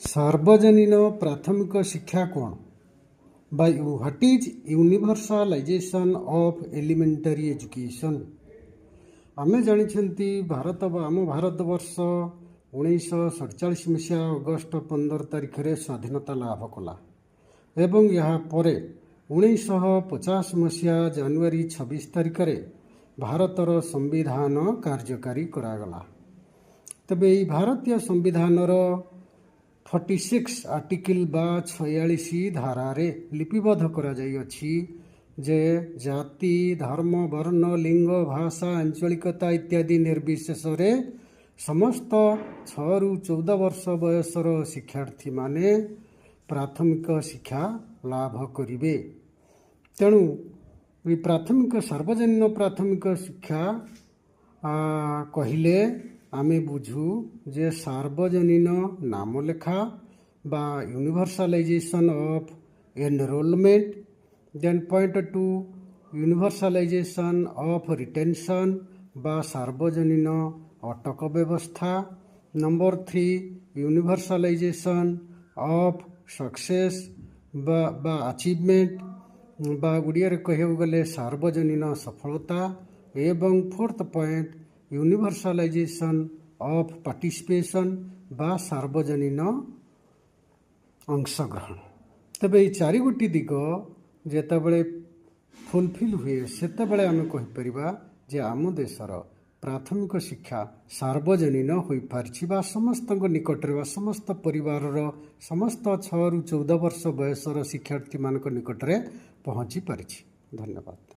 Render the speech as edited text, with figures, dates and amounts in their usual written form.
सार्वजनीन प्राथमिक शिक्षा कौन by what is universalization of elementary education. आमे जानिछंती भारत आम भारतवर्ष 1947 मसीहा अगस्ट 15 तारिख रे स्वाधीनता लाभ कला एवं यहाँ पर 1950 मसीहा जानुआरी 26 तारिख रे भारतर संविधान कार्यकारी करागला। तबे ई भारतीय संविधान 46 आर्टिकल बा 46 धारारे लिपिबद्ध करा जाई अछि जे जाति धर्म वर्ण लिंग भाषा आंचलिकता इत्यादि निर्विशेष रे समस्त 6 ରୁ 14 वर्ष बयसर शिक्षार्थी माने प्राथमिक शिक्षा लाभ करिवे। तेणु प्राथमिक सार्वजनीन प्राथमिक शिक्षा कहिले आमे बुझू जे सार्वजनीन नाम लेखा बा universalization of enrolment, then point 2 universalization of retention बा सार्वजनीन अटक व्यवस्था, नंबर 3 यूनिवर्सलाइजेशन ऑफ सक्सेस बा अचीवमेंट बा गुड़िया कहू गले सार्वजनीन सफलता एवं fourth point universalization of participation बा सार्वजनीन अंशग्रहण। तबे ये 4 गोटी दिग जेतेबेले फुलफिल हुए सेतेबेले आमे कहि परिबा जे आम देशर प्राथमिक शिक्षा सार्वजनीन होई पारछि बा समस्त निकटरे बा समस्त परिवार समस्त 6 ରୁ 14 वर्ष बयसर शिक्षार्थी मान निकटरे पहुँची पारछि। धन्यवाद।